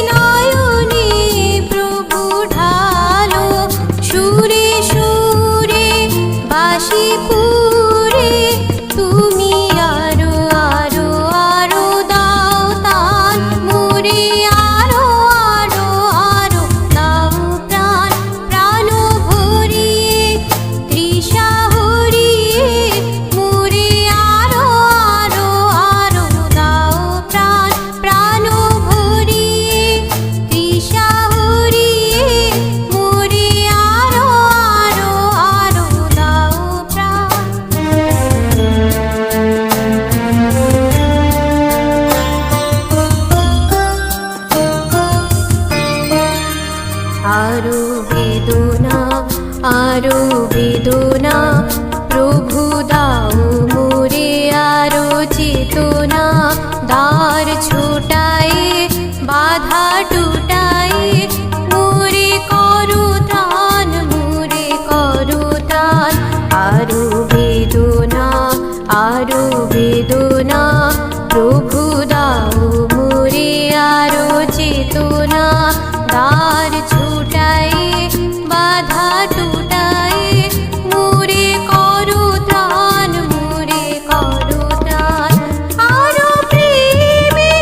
নয়নে প্রভু ঢালো, সুরে সুরে বাঁশি পুরে তুমি আরো আরো আরো দাও তান মোরে, আরো আরো আরো দাও প্রাণ, প্রাণ ভরিয়ে তৃষা হরিয়ে মোরে, আরো আরো আরো দাও প্রাণ, প্রাণ ভরিয়ে তৃষা হরিয়ে মোরে, আরো আরো আরো দাও প্রাণ। আরো বেদনা আরো বেদনা প্রভু দাও মোরে, আরো চেতনা দ্বার ছোটায়ে বাধা টুটায়ে মোরে করো ত্রাণ, মোরে করো ত্রাণ। আরো বেদনা আরো বেদনা প্রভু দাও মোরে, আরো চেতনা দ্বার ছোটায়ে বাধা টুটায়ে মোরে করো ত্রাণ, মোরে করো ত্রাণ। আরো প্রেমে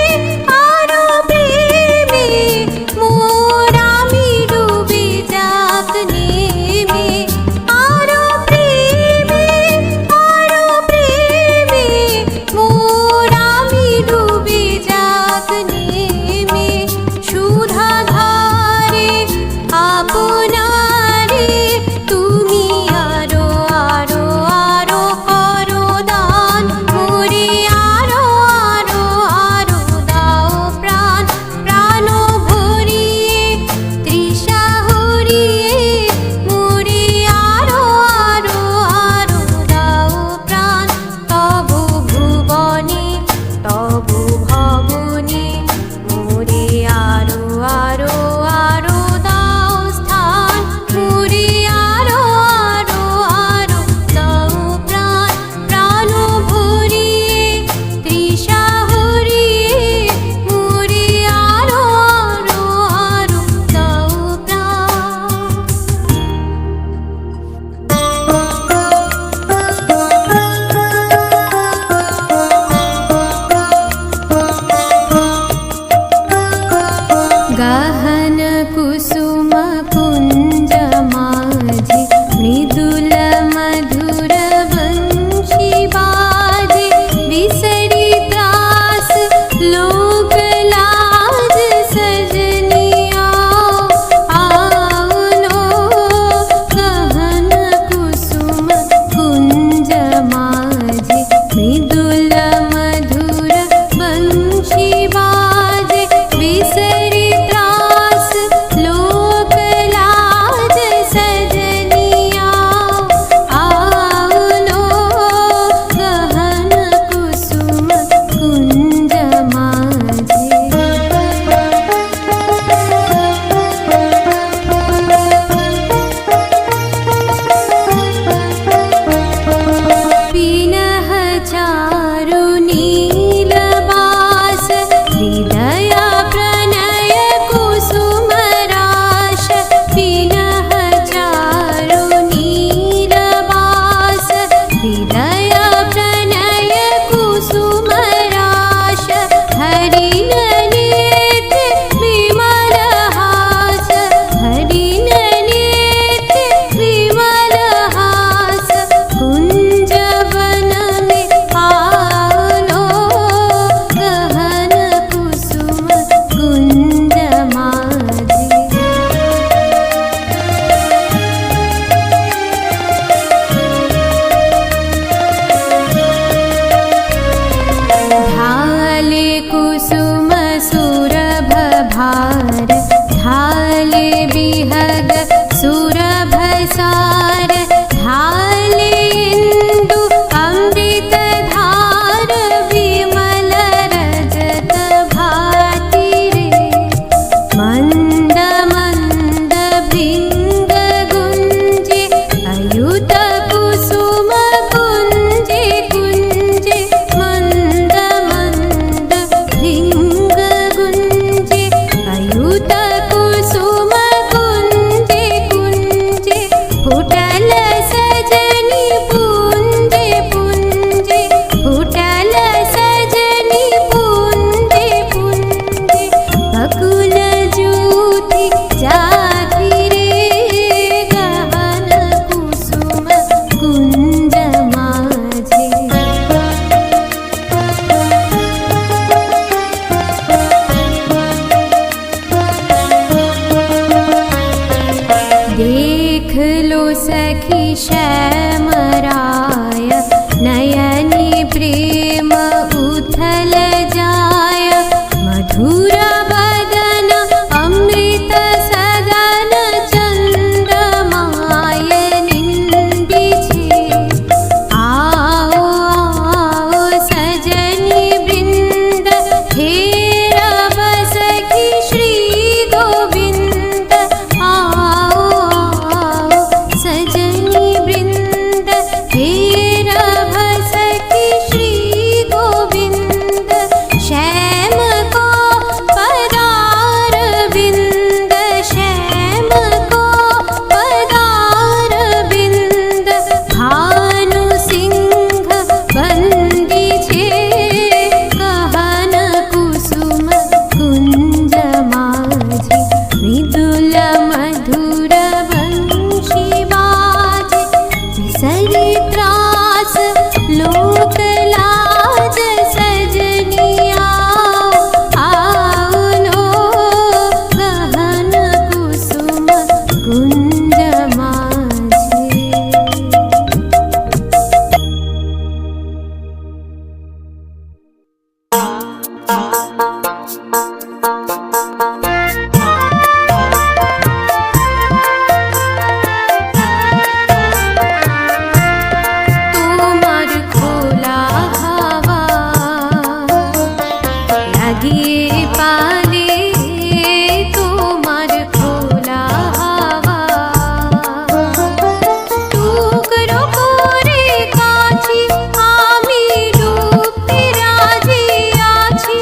देखलो सखी श्यामराय नयनी प्रेम उथल जाय मधुर बदन अमृत सदन चंद्रमाय निंदिछे आओ आओ सजनी वृंद हेरब सखी श्री गोविंद आओ आओ सजनी वृंद हेरब सखी श्री गोविंद श्याम को पदार बिंद श्याम को पदार बिंद भानु सिंह बंदी छे कहन कुसुम कुंज माझे मृदुल मधुर वंशी बाजे विसरी त्रास लोक लाज सजनी आओ आओ लो गहन कुसुम कुंज माझे। তোমার খোলা হাওয়া লাগিয়ে পালে তোমার খোলা হাওয়া টুকরো করে কাছি আমি ডুবতে রাজি আছি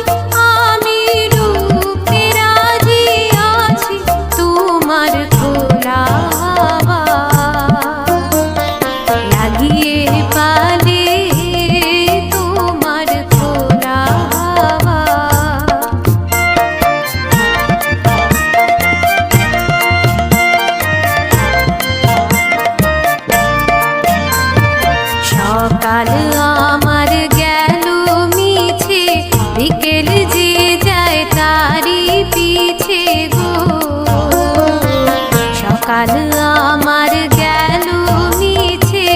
আমি ডুবতে রাজি আছি তোমার খোলা হাওয়া লাগিয়ে পালে তোমার খোলা হাওয়া। সকাল আমার গেল মিছে বিকেল যে যায় তারি পিছে গো সকাল আমার গেল মিছে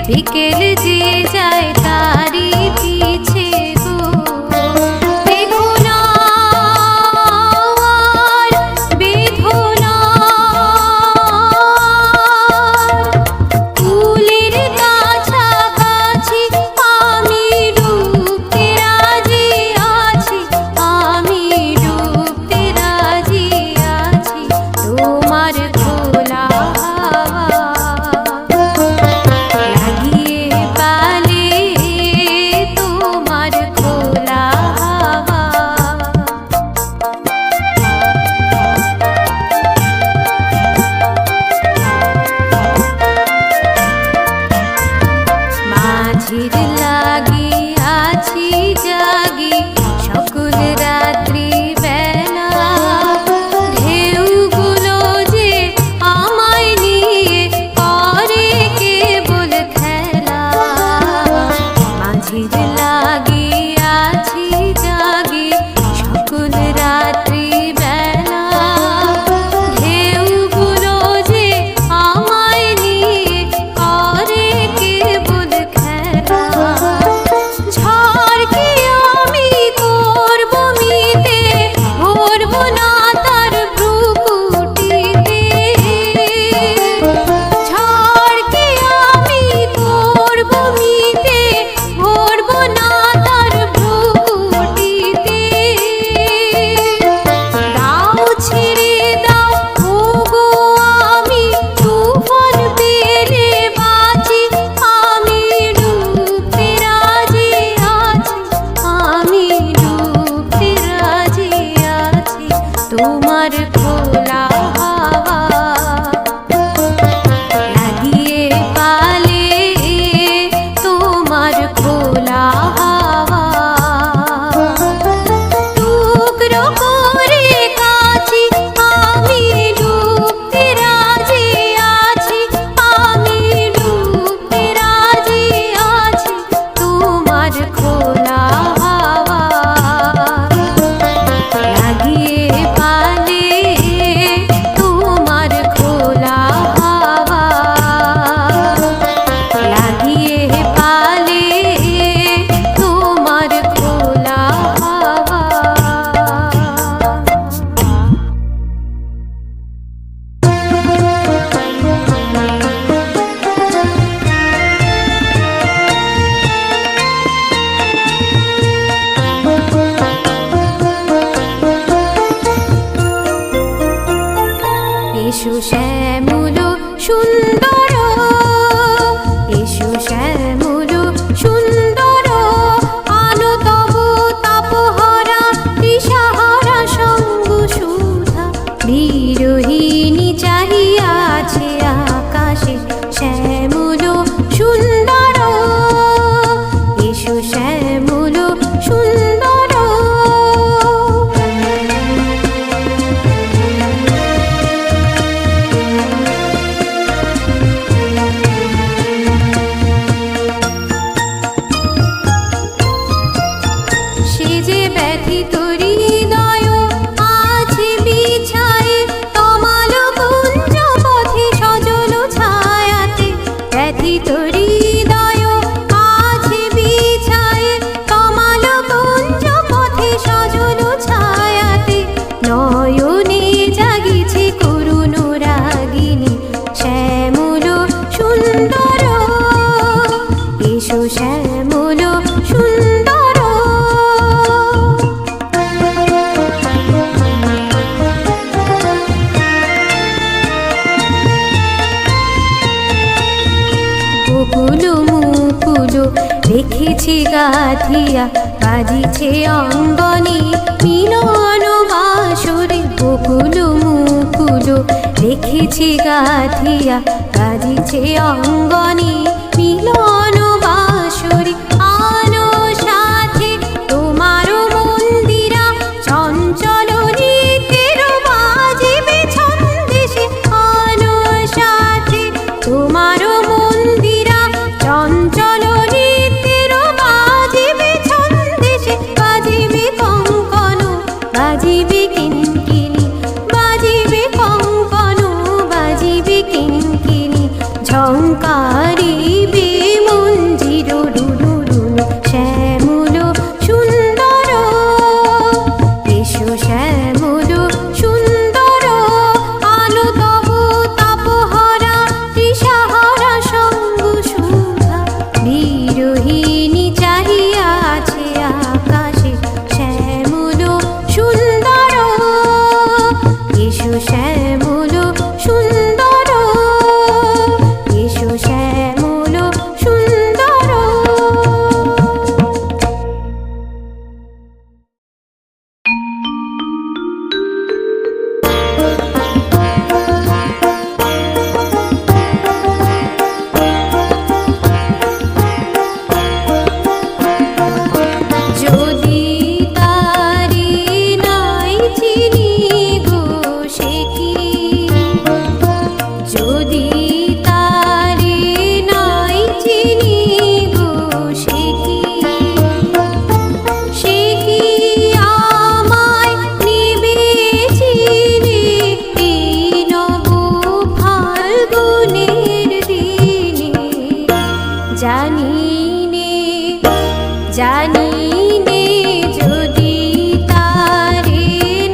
বিকেল যে যায় তারি পিছে গো বেদনা আর বেদনা ফুলের কাছাকাছি আমি ডুবতে রাজি আছি আমি ডুবতে রাজি আছি তোমার খোলা হাওয়া লাগিয়ে পালে তোমার খোলা হাওয়া। মাঝির লাগি আছি জাগি সকল রাত্রি বেলা ঢেউগুলো যে আমায় নিয়ে করে কেবল খেলা মাঝির লাগি আছি জাগি সকল রাত্রি বেলা ঢেউগুলো যে আমায় নিয়ে করে কেবল খেলা ঝড় কি আমি করব মিতে ভরব না তার ভ্রুকুটিতে ঝড় কি আমি করব মিতে ভরব না তার ভ্রুকুটিতে দাও ছেড়ে দাও ওগো আমি তুফান পেলে বাঁচি আমি ডুবতে রাজি আছি আমি ডুবতে রাজি আছি তোমার খোলা হাওয়া লাগিয়ে পালে তোমার খোলা হাওয়া টুকরো করে কাছি আমি ডুবতে রাজি আছি আমি ডুবতে রাজি আছি তোমার খোলা হাওয়া লাগিয়ে পালে এসো শ্যামল সুন্দর, এসো শ্যামল সুন্দর, আলো তব তাপহরা দিশাহারা সঙ্গ সুধা। বিরোহিণী চাহিয়াছে আকাশে শ্যামল সুন্দর, এসো শ্যামল সুন্দর। সে যে ব্যথিত হৃদয় আছে বিছায়ে তমাল কুঞ্জ পথে সজল ছায়াতে। ব্যথিত হৃদয় আছে বিছায়ে তমাল কুঞ্জ পথে সজল ছায়াতে। নয়নে জাগিছে করুণ রাগিনী শ্যামল সুন্দর, এসো শ্যামল সুন্দর। গোকুল মুকুল রেখেছে গাথিয়া বাজিছে অঙ্গনে মিলন বাঁশরে। গোকুল মুকুল রেখেছে গাথিয়া বাজিছে অঙ্গনে মিলন বাঁশরে। আনো সাথে তোমার মন্দিরা চঞ্চল নৃত্যের বাজিবে ছন্দেশে। আনো সাথে তোমার মন্দিরা চঞ্চল নৃত্যের বাজিবে ছন্দেশে। বাজিবে কঙ্কণ বাজিবে কিঙ্কিণী, বাজিবে কঙ্কণ বাজিবে কিঙ্কিণী। ঝঙ্কারিবে মঞ্জির রুনু রুনু শ্যামল সুন্দর, এসো শ্যামল সুন্দর। আলো তব তাপহরা দিশাহারা সঙ্গ সুধা। বিরোহিণী চাহিয়াছে আকাশে শ্যামল সুন্দর, এসো শ্যামল সুন্দর, এসো শ্যামল সুন্দর। যদি তারি নাই চিনি গো সে কি, যদি তারি নাই চিনি গো সে কি, সে কি আমায় নিবে চিনে এই নব ফাল্গুনের দিনে। জানি নে জানি নে যদি তারে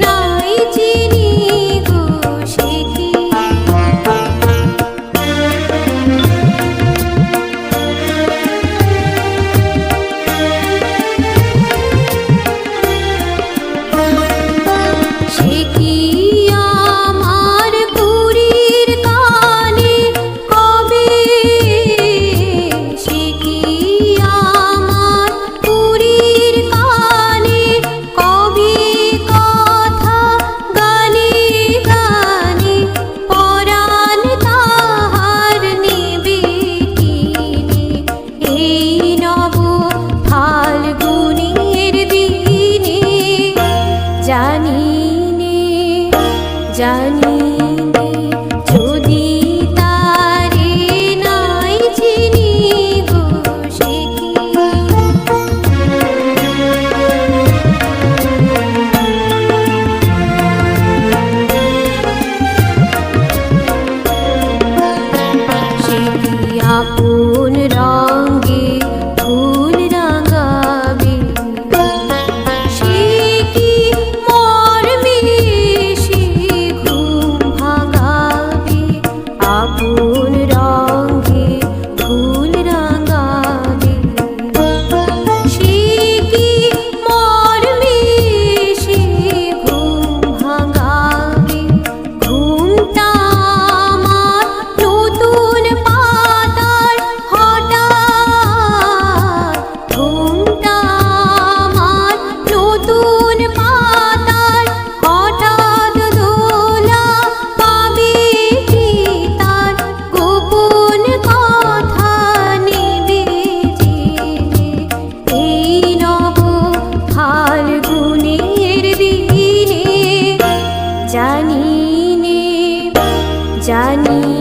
নাই চিনি গো সে কি। সে কি আমার পুরীর কানে কবে, সে কি আমার পুরীর কানে কবে কথা গানে গানে। পরাণ তাহার নেবে কিনে এই নব ফাল্গুনের দিনে। জানি নে জানি নে যদি তারে নাই চিনি গো সে কি। সে কি আপন রঙে ফুল রাঙাবে, সে কি মর্মে সে ঘুম ভাঙাবে। জানি